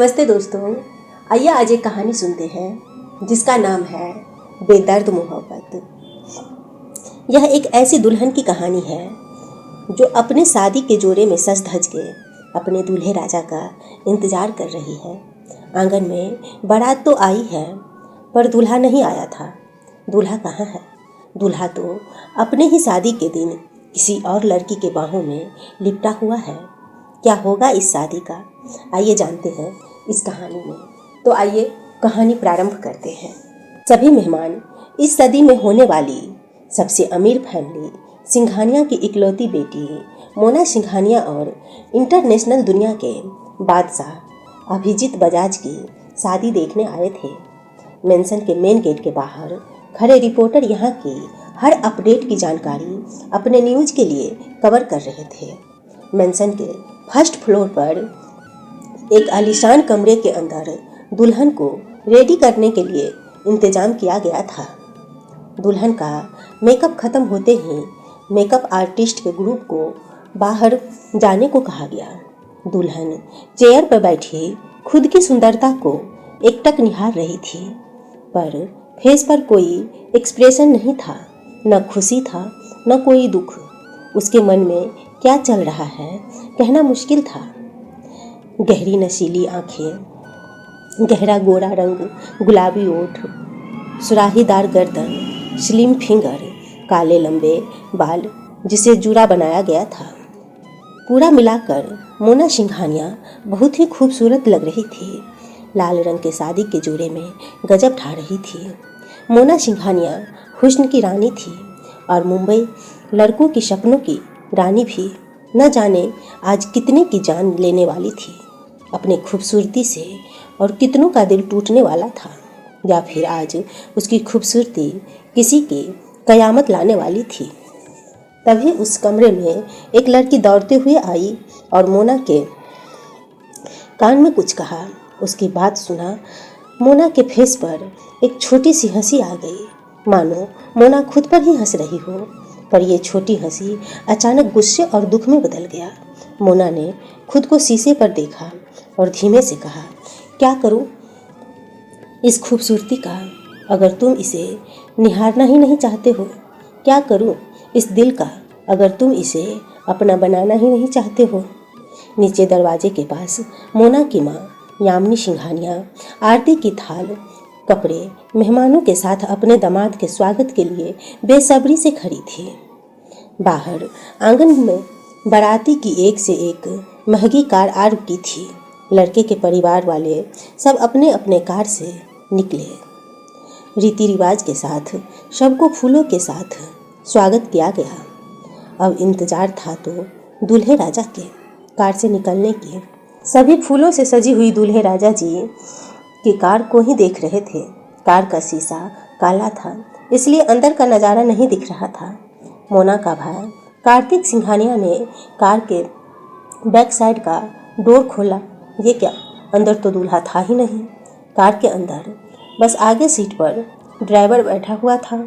नमस्ते दोस्तों, आइए आज एक कहानी सुनते हैं जिसका नाम है बेदर्द मोहब्बत। यह एक ऐसी दुल्हन की कहानी है जो अपने शादी के जोड़े में सज धज के अपने दूल्हे राजा का इंतजार कर रही है। आंगन में बारात तो आई है पर दूल्हा नहीं आया था। दूल्हा कहाँ है? दूल्हा तो अपने ही शादी के दिन किसी और लड़की के बाहों में लिपटा हुआ है। क्या होगा इस शादी का? आइए जानते हैं इस कहानी में। तो आइए कहानी प्रारंभ करते हैं। सभी मेहमान इस सदी में होने वाली सबसे अमीर फैमिली सिंघानिया की इकलौती बेटी मोना सिंघानिया और इंटरनेशनल दुनिया के बादशाह अभिजीत बजाज की शादी देखने आए थे। मेंशन के मेन गेट के बाहर खड़े रिपोर्टर यहाँ की हर अपडेट की जानकारी अपने न्यूज़ के लिए कवर कर रहे थे। मेंशन के फर्स्ट फ्लोर पर एक आलीशान कमरे के अंदर दुल्हन को रेडी करने के लिए इंतजाम किया गया था। दुल्हन का मेकअप खत्म होते ही मेकअप आर्टिस्ट के ग्रुप को बाहर जाने को कहा गया। दुल्हन चेयर पर बैठी खुद की सुंदरता को एकटक निहार रही थी, पर फेस पर कोई एक्सप्रेशन नहीं था। न खुशी था न कोई दुख। उसके मन में क्या चल रहा है कहना मुश्किल था। गहरी नशीली आंखें, गहरा गोरा रंग, गुलाबी ओठ, सुराहीदार गर्दन, स्लिम फिंगर, काले लंबे बाल जिसे जूड़ा बनाया गया था। पूरा मिलाकर मोना सिंघानिया बहुत ही खूबसूरत लग रही थी। लाल रंग के शादी के जोड़े में गजब ढा रही थी। मोना सिंघानिया हुस्न की रानी थी और मुंबई लड़कों की सपनों की रानी भी। न जाने आज कितने की जान लेने वाली थी अपने खूबसूरती से और कितनों का दिल टूटने वाला था, या फिर आज उसकी खूबसूरती किसी की कयामत लाने वाली थी। तभी उस कमरे में एक लड़की दौड़ते हुए आई और मोना के कान में कुछ कहा। उसकी बात सुना मोना के फेस पर एक छोटी सी हंसी आ गई, मानो मोना खुद पर ही हंस रही हो। पर यह छोटी हंसी अचानक गुस्से और दुख में बदल गया। मोना ने खुद को शीशे पर देखा और धीमे से कहा, क्या करूं इस खूबसूरती का अगर तुम इसे निहारना ही नहीं चाहते हो? क्या करूं इस दिल का अगर तुम इसे अपना बनाना ही नहीं चाहते हो? नीचे दरवाजे के पास मोना की माँ यामिनी सिंघानिया आरती की थाल, कपड़े, मेहमानों के साथ अपने दामाद के स्वागत के लिए बेसब्री से खड़ी थी। बाहर आंगन में बाराती की एक से एक महंगी कार आ रुकी थी। लड़के के परिवार वाले सब अपने अपने कार से निकले। रीति रिवाज के साथ सबको फूलों के साथ स्वागत किया गया। अब इंतजार था तो दूल्हे राजा के कार से निकलने की। सभी फूलों से सजी हुई दूल्हे राजा जी की कार को ही देख रहे थे। कार का शीशा काला था, इसलिए अंदर का नज़ारा नहीं दिख रहा था। मोना का भाई कार्तिक सिंघानिया ने कार के बैक साइड का डोर खोला। ये क्या, अंदर तो दूल्हा था ही नहीं। कार के अंदर बस आगे सीट पर ड्राइवर बैठा हुआ था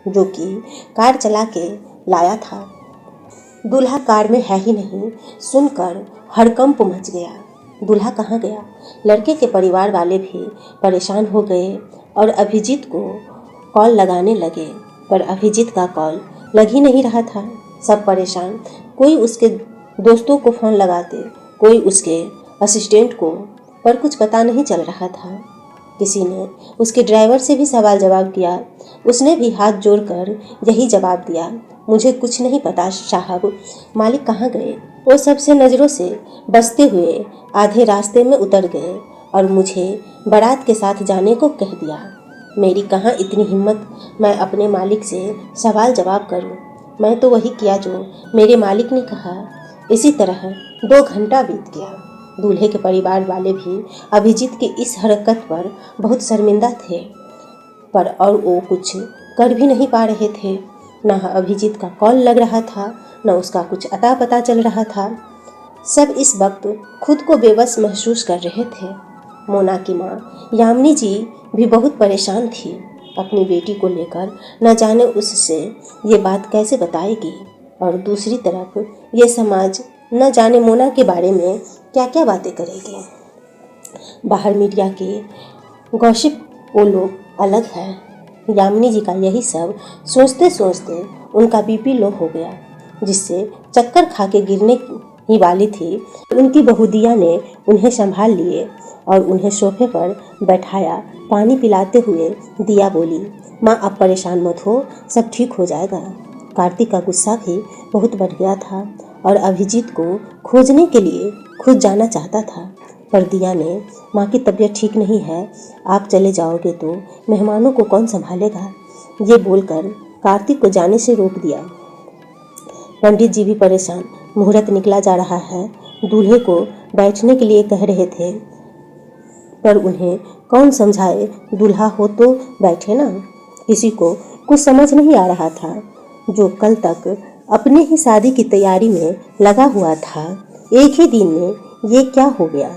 जो कि कार चला के लाया था। दूल्हा कार में है ही नहीं सुनकर हड़कंप मच गया। दूल्हा कहाँ गया? लड़के के परिवार वाले भी परेशान हो गए और अभिजीत को कॉल लगाने लगे, पर अभिजीत का कॉल लग ही नहीं रहा था। सब परेशान, कोई उसके दोस्तों को फ़ोन लगाते, कोई उसके असिस्टेंट को, पर कुछ पता नहीं चल रहा था। किसी ने उसके ड्राइवर से भी सवाल जवाब किया। उसने भी हाथ जोड़कर यही जवाब दिया, मुझे कुछ नहीं पता साहब, मालिक कहाँ गए? वो सबसे नज़रों से बचते हुए आधे रास्ते में उतर गए और मुझे बारात के साथ जाने को कह दिया। मेरी कहाँ इतनी हिम्मत मैं अपने मालिक से सवाल जवाब करूं। मैं तो वही किया जो मेरे मालिक ने कहा। इसी तरह 2 घंटा बीत गया। दूल्हे के परिवार वाले भी अभिजीत की इस हरकत पर बहुत शर्मिंदा थे, पर और वो कुछ कर भी नहीं पा रहे थे। न अभिजीत का कॉल लग रहा था, न उसका कुछ अता पता चल रहा था। सब इस वक्त खुद को बेबस महसूस कर रहे थे। मोना की माँ यामिनी जी भी बहुत परेशान थी अपनी बेटी को लेकर। न जाने उससे ये बात कैसे बताएगी, और दूसरी तरफ ये समाज न जाने मोना के बारे में क्या क्या बातें करेगी। बाहर मीडिया के गॉसिप वो लोग अलग है। यामिनी जी का यही सब सोचते सोचते उनका बीपी लो हो गया, जिससे चक्कर खा के गिरने ही वाली थी। उनकी बहुदिया ने उन्हें संभाल लिए और उन्हें सोफे पर बैठाया। पानी पिलाते हुए दिया बोली, माँ आप परेशान मत हो, सब ठीक हो जाएगा। कार्तिक का गुस्सा भी बहुत बढ़ गया था और अभिजीत को खोजने के लिए खुद जाना चाहता था, पर दिया ने, माँ की तबीयत ठीक नहीं है, आप चले जाओगे तो मेहमानों को कौन संभालेगा, ये बोलकर कार्तिक को जाने से रोक दिया। पंडित जी भी परेशान, मुहूर्त निकला जा रहा है, दूल्हे को बैठने के लिए कह रहे थे, पर उन्हें कौन समझाए, दूल्हा हो तो बैठे ना। किसी को कुछ समझ नहीं आ रहा था। जो कल तक अपने ही शादी की तैयारी में लगा हुआ था, एक ही दिन में ये क्या हो गया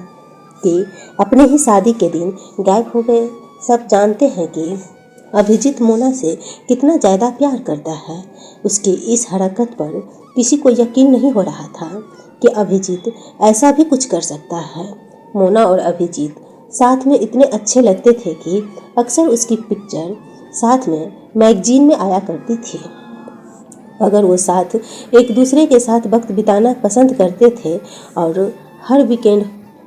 कि अपने ही शादी के दिन गायब हो गए। सब जानते हैं कि अभिजीत मोना से कितना ज़्यादा प्यार करता है। उसकी इस हरकत पर किसी को यकीन नहीं हो रहा था कि अभिजीत ऐसा भी कुछ कर सकता है। मोना और अभिजीत साथ में इतने अच्छे लगते थे कि अक्सर उसकी पिक्चर साथ में मैगजीन में आया करती थी। अगर वो साथ एक दूसरे के साथ वक्त बिताना पसंद करते थे और हर वीकेंड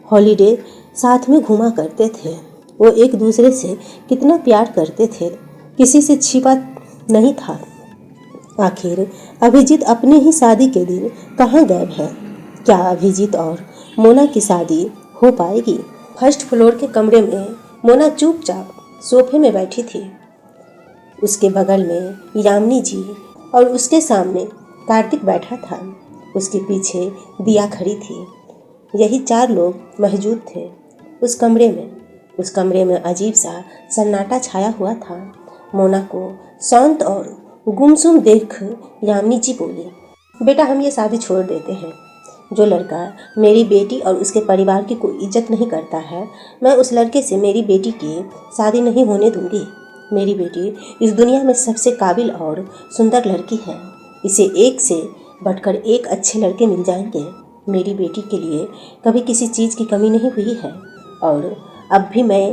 हॉलीडे साथ में घूमा करते थे। वो एक दूसरे से कितना प्यार करते थे, किसी से छिपा नहीं था। आखिर अभिजीत अपने ही शादी के दिन कहाँ गायब है? क्या अभिजीत और मोना की शादी हो पाएगी? फर्स्ट फ्लोर के कमरे में मोना चुपचाप सोफे में बैठी थी। उसके बगल में यामिनी जी और उसके सामने कार्तिक बैठा था। उसके पीछे दिया खड़ी थी। यही 4 लोग मौजूद थे उस कमरे में। उस कमरे में अजीब सा सन्नाटा छाया हुआ था। मोना को शांत और गुमसुम देख यामिनी जी बोली, बेटा हम ये शादी छोड़ देते हैं। जो लड़का मेरी बेटी और उसके परिवार की कोई इज्जत नहीं करता है, मैं उस लड़के से मेरी बेटी की शादी नहीं होने दूंगी। मेरी बेटी इस दुनिया में सबसे काबिल और सुंदर लड़की है। इसे एक से बढ़कर एक अच्छे लड़के मिल जाएंगे। मेरी बेटी के लिए कभी किसी चीज़ की कमी नहीं हुई है और अब भी मैं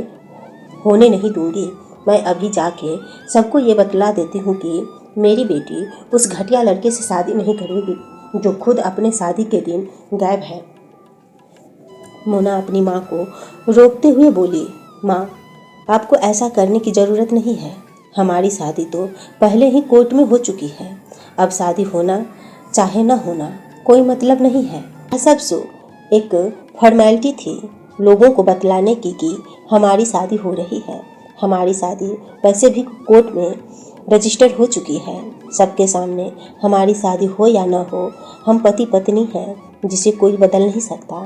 होने नहीं दूंगी। मैं अभी जाके सबको ये बतला देती हूँ कि मेरी बेटी उस घटिया लड़के से शादी नहीं करेगी जो खुद अपने शादी के दिन गायब है। मोना अपनी माँ को रोकते हुए बोली, माँ आपको ऐसा करने की ज़रूरत नहीं है। हमारी शादी तो पहले ही कोर्ट में हो चुकी है। अब शादी होना चाहे ना होना कोई मतलब नहीं है। सब सो एक फॉर्मेलिटी थी लोगों को बतलाने की कि हमारी शादी हो रही है। हमारी शादी वैसे भी कोर्ट में रजिस्टर हो चुकी है। सबके सामने हमारी शादी हो या ना हो, हम पति पत्नी हैं जिसे कोई बदल नहीं सकता।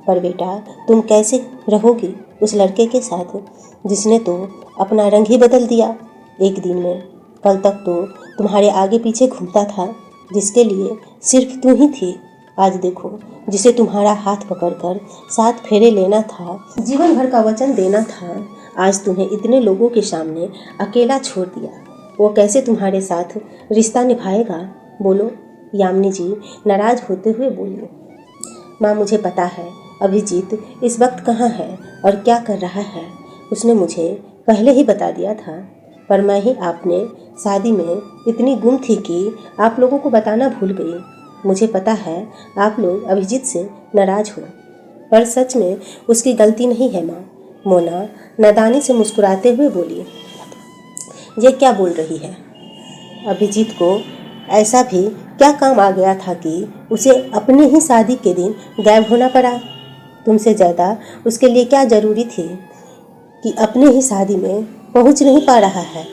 पर बेटा तुम कैसे रहोगी उस लड़के के साथ जिसने तो अपना रंग ही बदल दिया एक दिन में। कल तक तो तुम्हारे आगे पीछे घूमता था, जिसके लिए सिर्फ तू ही थी। आज देखो, जिसे तुम्हारा हाथ पकड़कर 7 फेरे लेना था, जीवन भर का वचन देना था, आज तुम्हें इतने लोगों के सामने अकेला छोड़ दिया। वो कैसे तुम्हारे साथ रिश्ता निभाएगा? बोलो। यामिनी जी नाराज होते हुए बोली, माँ मुझे पता है अभिजीत इस वक्त कहाँ है और क्या कर रहा है। उसने मुझे पहले ही बता दिया था, पर मैं ही आपने शादी में इतनी गुम थी कि आप लोगों को बताना भूल गई। मुझे पता है आप लोग अभिजीत से नाराज हो, पर सच में उसकी गलती नहीं है माँ। मोना नादानी से मुस्कुराते हुए बोली, ये क्या बोल रही है? अभिजीत को ऐसा भी क्या काम आ गया था कि उसे अपने ही शादी के दिन गायब होना पड़ा? तुमसे ज़्यादा उसके लिए क्या ज़रूरी थी कि अपने ही शादी में पहुंच नहीं पा रहा है?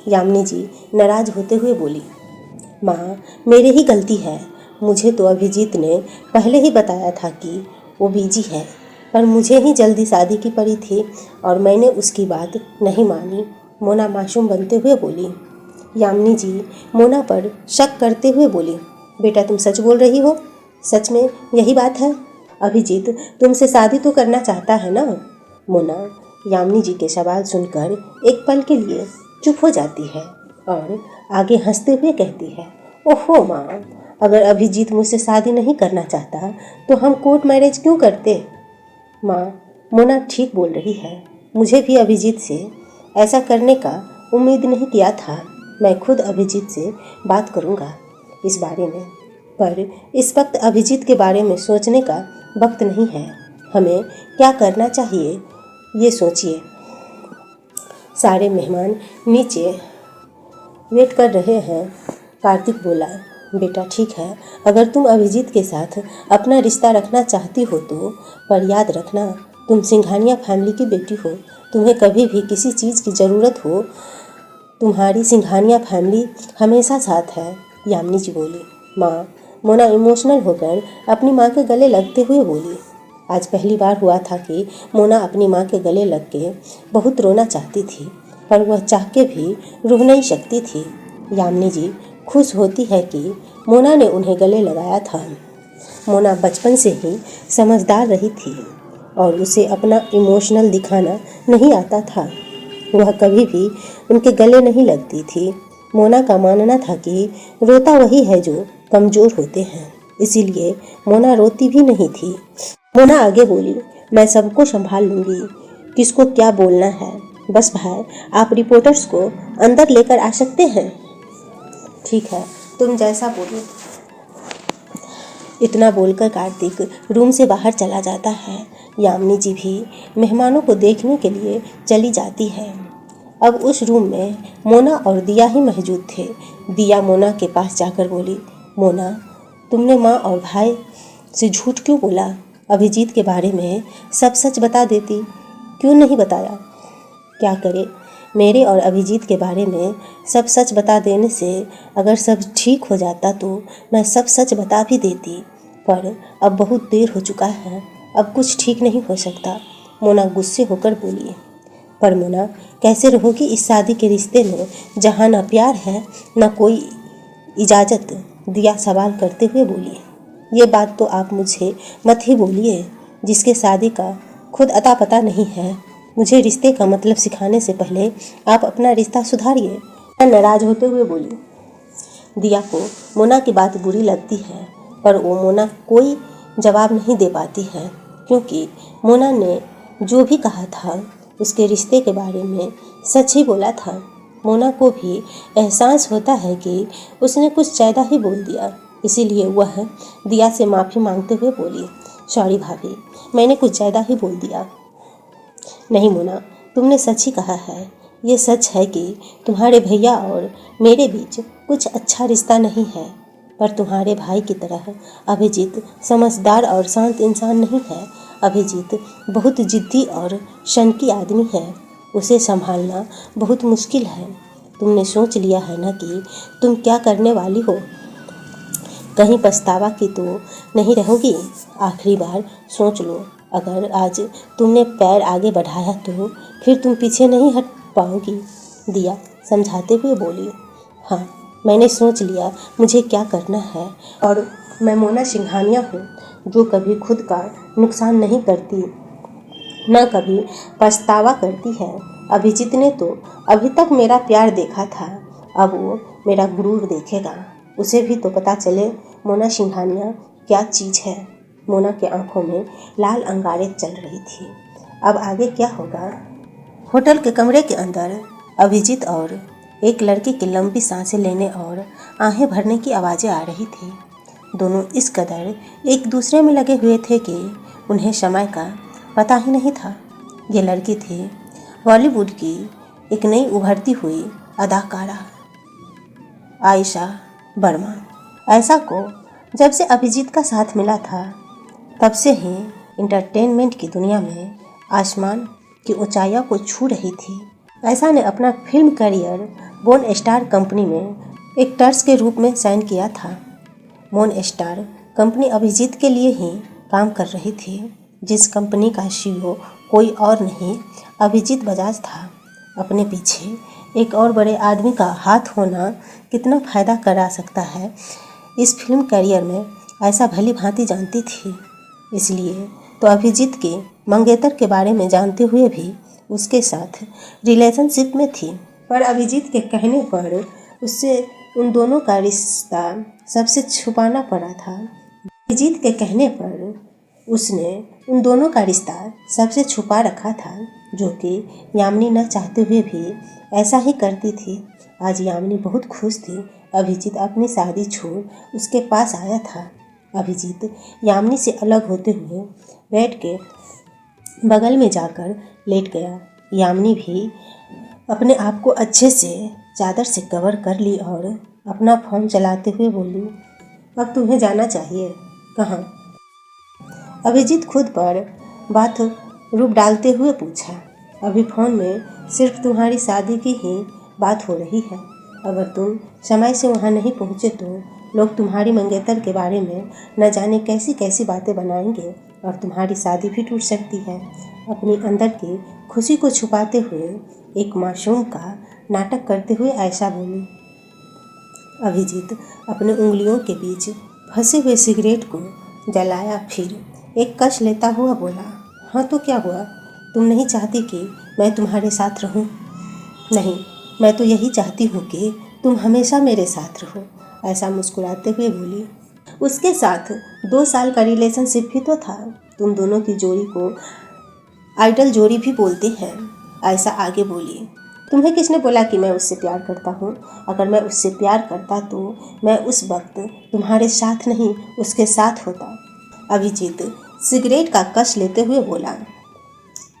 यामिनी जी नाराज होते हुए बोली, माँ मेरी ही गलती है। मुझे तो अभिजीत ने पहले ही बताया था कि वो बिजी है, पर मुझे ही जल्दी शादी की पड़ी थी और मैंने उसकी बात नहीं मानी। मोना मासूम बनते हुए बोली। यामिनी जी मोना पर शक करते हुए बोली, बेटा तुम सच बोल रही हो? सच में यही बात है? अभिजीत तुमसे शादी तो करना चाहता है ना? मोना यामिनी जी के सवाल सुनकर एक पल के लिए चुप हो जाती है और आगे हंसते हुए कहती है, ओहो माँ, अगर अभिजीत मुझसे शादी नहीं करना चाहता तो हम कोर्ट मैरिज क्यों करते? माँ मोना ठीक बोल रही है। मुझे भी अभिजीत से ऐसा करने का उम्मीद नहीं किया था। मैं खुद अभिजीत से बात करूँगा इस बारे में, पर इस वक्त अभिजीत के बारे में सोचने का वक्त नहीं है। हमें क्या करना चाहिए ये सोचिए। सारे मेहमान नीचे वेट कर रहे हैं। कार्तिक बोला, बेटा ठीक है, अगर तुम अभिजीत के साथ अपना रिश्ता रखना चाहती हो तो, पर याद रखना तुम सिंघानिया फैमिली की बेटी हो। तुम्हें कभी भी किसी चीज़ की ज़रूरत हो, तुम्हारी सिंघानिया फैमिली हमेशा साथ है। यामिनी जी बोली। माँ, मोना इमोशनल होकर अपनी माँ के गले लगते हुए बोली। आज पहली बार हुआ था कि मोना अपनी माँ के गले लग के बहुत रोना चाहती थी, पर वह चाह के भी रुक नहीं सकती थी। यामिनी जी खुश होती है कि मोना ने उन्हें गले लगाया था। मोना बचपन से ही समझदार रही थी और उसे अपना इमोशनल दिखाना नहीं आता था। वह कभी भी उनके गले नहीं लगती थी। मोना का मानना था कि रोता वही है जो कमज़ोर होते हैं, इसीलिए मोना रोती भी नहीं थी। मोना आगे बोली, मैं सबको संभाल लूँगी, किसको क्या बोलना है। बस भाई, आप रिपोर्टर्स को अंदर लेकर आ सकते हैं। ठीक है, तुम जैसा बोलो। इतना बोलकर कार्तिक रूम से बाहर चला जाता है। यामिनी जी भी मेहमानों को देखने के लिए चली जाती है। अब उस रूम में मोना और दिया ही मौजूद थे। दिया मोना के पास जाकर बोली, मोना, तुमने माँ और भाई से झूठ क्यों बोला? अभिजीत के बारे में सब सच बता देती, क्यों नहीं बताया? क्या करे, मेरे और अभिजीत के बारे में सब सच बता देने से अगर सब ठीक हो जाता तो मैं सब सच बता भी देती, पर अब बहुत देर हो चुका है, अब कुछ ठीक नहीं हो सकता। मोना गुस्से होकर बोली। पर मोना, कैसे रहोगी इस शादी के रिश्ते में जहाँ ना प्यार है ना कोई इजाज़त? दिया सवाल करते हुए बोली। ये बात तो आप मुझे मत ही बोलिए, जिसके शादी का खुद अता पता नहीं है। मुझे रिश्ते का मतलब सिखाने से पहले आप अपना रिश्ता सुधारिए। नाराज होते हुए बोली। दिया को मोना की बात बुरी लगती है, पर वो मोना कोई जवाब नहीं दे पाती है, क्योंकि मोना ने जो भी कहा था उसके रिश्ते के बारे में सच ही बोला था। मोना को भी एहसास होता है कि उसने कुछ ज़्यादा ही बोल दिया, इसीलिए वह दिया से माफ़ी मांगते हुए बोली, सॉरी भाभी, मैंने कुछ ज़्यादा ही बोल दिया। नहीं मोना, तुमने सच ही कहा है। ये सच है कि तुम्हारे भैया और मेरे बीच कुछ अच्छा रिश्ता नहीं है, पर तुम्हारे भाई की तरह अभिजीत समझदार और शांत इंसान नहीं है। अभिजीत बहुत जिद्दी और शनकी आदमी है, उसे संभालना बहुत मुश्किल है। तुमने सोच लिया है ना कि तुम क्या करने वाली हो? कहीं पछतावा की तो नहीं रहोगी? आखिरी बार सोच लो, अगर आज तुमने पैर आगे बढ़ाया तो फिर तुम पीछे नहीं हट पाओगी। दिया समझाते हुए बोली। हाँ, मैंने सोच लिया मुझे क्या करना है, और मैं मोना सिंघानिया हूँ जो कभी खुद का नुकसान नहीं करती, न कभी पछतावा करती है। अभिजीत ने तो अभी तक मेरा प्यार देखा था, अब वो मेरा गुरूर देखेगा। उसे भी तो पता चले मोना सिंघानिया क्या चीज़ है। मोना के आंखों में लाल अंगारे चल रही थी। अब आगे क्या होगा? होटल के कमरे के अंदर अभिजीत और एक लड़की की लंबी सांसें लेने और आहें भरने की आवाज़ें आ रही थी। दोनों इस कदर एक दूसरे में लगे हुए थे कि उन्हें समय का पता ही नहीं था। ये लड़की थी बॉलीवुड की एक नई उभरती हुई अदाकारा आयशा वर्मा। आयशा को जब से अभिजीत का साथ मिला था, तब से ही इंटरटेनमेंट की दुनिया में आसमान की ऊंचाइयों को छू रही थी। आयशा ने अपना फिल्म करियर मोन स्टार कंपनी में एक्टर्स के रूप में साइन किया था। मोन स्टार कंपनी अभिजीत के लिए ही काम कर रही थी, जिस कंपनी का सीईओ कोई और नहीं अभिजीत बजाज था। अपने पीछे एक और बड़े आदमी का हाथ होना कितना फ़ायदा करा सकता है, इस फिल्म करियर में आयशा भली भांति जानती थी। इसलिए तो अभिजीत के मंगेतर के बारे में जानते हुए भी उसके साथ रिलेशनशिप में थी, पर अभिजीत के कहने पर उससे उन दोनों का रिश्ता सबसे छुपाना पड़ा था। अभिजीत के कहने पर उसने उन दोनों का रिश्ता सबसे छुपा रखा था, जो कि यामिनी न चाहते हुए भी ऐसा ही करती थी। आज यामिनी बहुत खुश थी। अभिजीत अपनी शादी छोड़ उसके पास आया था। अभिजीत यामिनी से अलग होते हुए बेड के बगल में जाकर लेट गया। यामिनी भी अपने आप को अच्छे से चादर से कवर कर ली और अपना फ़ोन चलाते हुए बोली, अब तुम्हें जाना चाहिए। कहाँ? अभिजीत खुद पर बात रूप डालते हुए पूछा। अभी फ़ोन में सिर्फ तुम्हारी शादी की ही बात हो रही है। अगर तुम समय से वहाँ नहीं पहुँचे तो लोग तुम्हारी मंगेतर के बारे में न जाने कैसी कैसी बातें बनाएंगे और तुम्हारी शादी भी टूट सकती है। अपनी अंदर की खुशी को छुपाते हुए एक मासूम का नाटक करते हुए आयशा बोली। अभिजीत अपने उंगलियों के बीच फंसे हुए सिगरेट को जलाया, फिर एक कश लेता हुआ बोला, हाँ तो क्या हुआ? तुम नहीं चाहती कि मैं तुम्हारे साथ रहूं? नहीं, मैं तो यही चाहती हूँ कि तुम हमेशा मेरे साथ रहो, ऐसा मुस्कुराते हुए बोली। उसके साथ 2 साल का रिलेशनशिप भी तो था। तुम दोनों की जोड़ी को आइडल जोड़ी भी बोलते हैं, ऐसा आगे बोली। तुम्हें किसने बोला कि मैं उससे प्यार करता हूँ? अगर मैं उससे प्यार करता तो मैं उस वक्त तुम्हारे साथ नहीं उसके साथ होता। अभिजीत सिगरेट का कश लेते हुए बोला।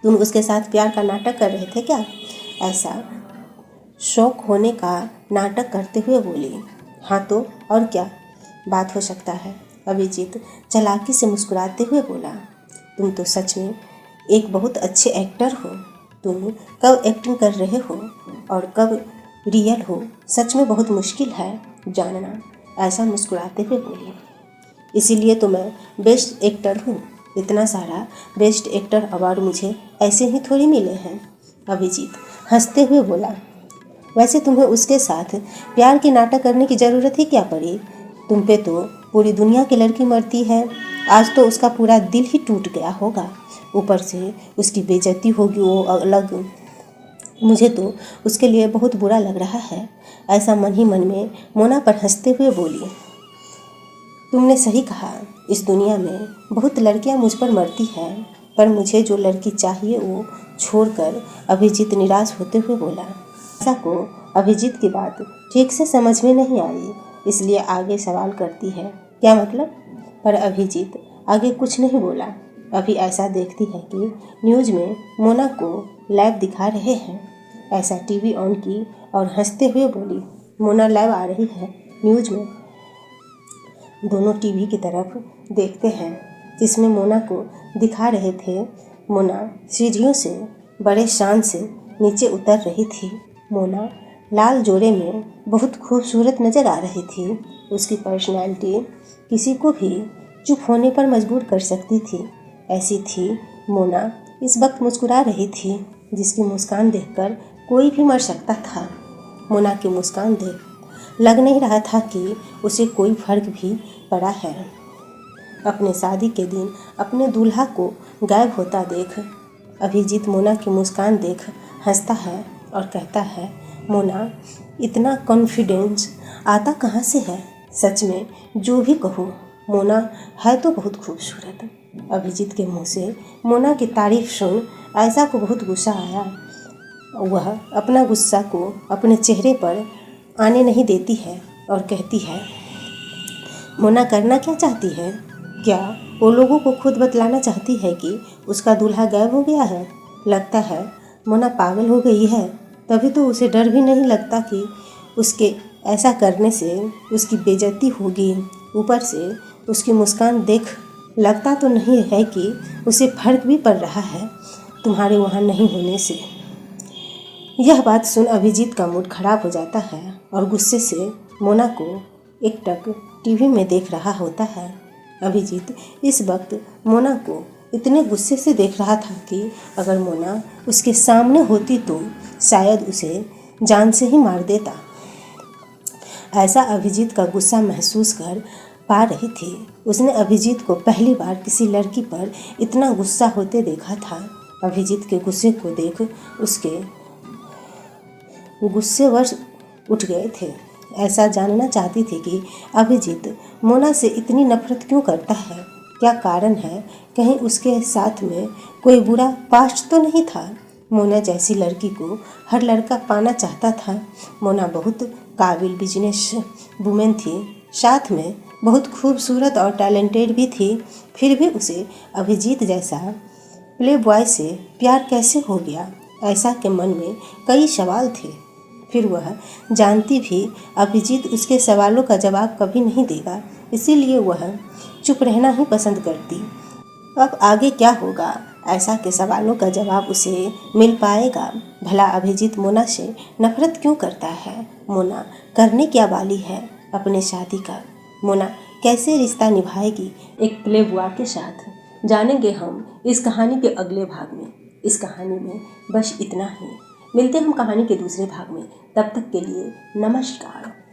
तुम उसके साथ प्यार का नाटक कर रहे थे क्या? ऐसा शौक होने का नाटक करते हुए बोली। हाँ तो और क्या बात हो सकता है? अभिजीत चालाकी से मुस्कुराते हुए बोला। तुम तो सच में एक बहुत अच्छे एक्टर हो। तुम कब एक्टिंग कर रहे हो और कब रियल हो, सच में बहुत मुश्किल है जानना, ऐसा मुस्कुराते हुए बोली। इसीलिए तो मैं बेस्ट एक्टर हूँ। इतना सारा बेस्ट एक्टर अवार्ड मुझे ऐसे ही थोड़ी मिले हैं। अभिजीत हंसते हुए बोला। वैसे तुम्हें उसके साथ प्यार की नाटक करने की ज़रूरत ही क्या पड़ी? तुम पे तो पूरी दुनिया की लड़की मरती है। आज तो उसका पूरा दिल ही टूट गया होगा, ऊपर से उसकी बेइज्जती होगी वो अलग। मुझे तो उसके लिए बहुत बुरा लग रहा है, ऐसा मन ही मन में मोना पर हंसते हुए बोली। तुमने सही कहा, इस दुनिया में बहुत लड़कियां मुझ पर मरती हैं, पर मुझे जो लड़की चाहिए वो छोड़कर अभिजीत निराश होते हुए बोला। आशा को अभिजीत की बात ठीक से समझ में नहीं आई, इसलिए आगे सवाल करती है, क्या मतलब? पर अभिजीत आगे कुछ नहीं बोला। अभी ऐसा देखती है कि न्यूज़ में मोना को लाइव दिखा रहे हैं। ऐसा टीवी ऑन की और हंसते हुए बोली, मोना लाइव आ रही है न्यूज़ में। दोनों टीवी की तरफ देखते हैं जिसमें मोना को दिखा रहे थे। मोना सीढ़ियों से बड़े शान से नीचे उतर रही थी। मोना लाल जोड़े में बहुत खूबसूरत नज़र आ रही थी। उसकी पर्सनैलिटी किसी को भी चुप होने पर मजबूर कर सकती थी, ऐसी थी मोना। इस वक्त मुस्कुरा रही थी, जिसकी मुस्कान देखकर कोई भी मर सकता था। मोना की मुस्कान देख लग नहीं रहा था कि उसे कोई फर्क भी पड़ा है। अपने शादी के दिन अपने दूल्हा को गायब होता देख अभिजीत मोना की मुस्कान देख हंसता है और कहता है, मोना इतना कॉन्फिडेंस आता कहाँ से है? सच में जो भी कहो, मोना है तो बहुत खूबसूरत। अभिजीत के मुंह से मोना की तारीफ सुन आयशा को बहुत गुस्सा आया। वह अपना गुस्सा को अपने चेहरे पर आने नहीं देती है और कहती है, मोना करना क्या चाहती है? क्या वो लोगों को खुद बतलाना चाहती है कि उसका दूल्हा गायब हो गया है? लगता है मोना पागल हो गई है, तभी तो उसे डर भी नहीं लगता कि उसके ऐसा करने से उसकी बेइज्जती होगी। ऊपर से उसकी मुस्कान देख लगता तो नहीं है कि उसे फर्क भी पड़ रहा है तुम्हारे वहाँ नहीं होने से। यह बात सुन अभिजीत का मूड खराब हो जाता है और गुस्से से मोना को एकटक टीवी में देख रहा होता है। अभिजीत इस वक्त मोना को इतने गुस्से से देख रहा था कि अगर मोना उसके सामने होती तो शायद उसे जान से ही मार देता। ऐसा अभिजीत का गुस्सा महसूस कर पा रही थी। उसने अभिजीत को पहली बार किसी लड़की पर इतना गुस्सा होते देखा था। अभिजीत के गुस्से को देख उसके गुस्से वश उठ गए थे। ऐसा जानना चाहती थी कि अभिजीत मोना से इतनी नफरत क्यों करता है। क्या कारण है? कहीं उसके साथ में कोई बुरा पास्ट तो नहीं था? मोना जैसी लड़की को हर लड़का पाना चाहता था। मोना बहुत काबिल बिजनेस वुमेन थी, साथ में बहुत खूबसूरत और टैलेंटेड भी थी। फिर भी उसे अभिजीत जैसा प्ले बॉय से प्यार कैसे हो गया? ऐसा के मन में कई सवाल थे। फिर वह जानती भी अभिजीत उसके सवालों का जवाब कभी नहीं देगा, इसीलिए वह चुप रहना ही पसंद करती। अब आगे क्या होगा? ऐसा के सवालों का जवाब उसे मिल पाएगा। भला अभिजीत मोना से नफरत क्यों करता है? मोना करने क्या वाली है अपने शादी का? मोना कैसे रिश्ता निभाएगी एक प्ले बॉय के साथ? जानेंगे हम इस कहानी के अगले भाग में। इस कहानी में बस इतना ही। मिलते हैं हम कहानी के दूसरे भाग में। तब तक के लिए नमस्कार।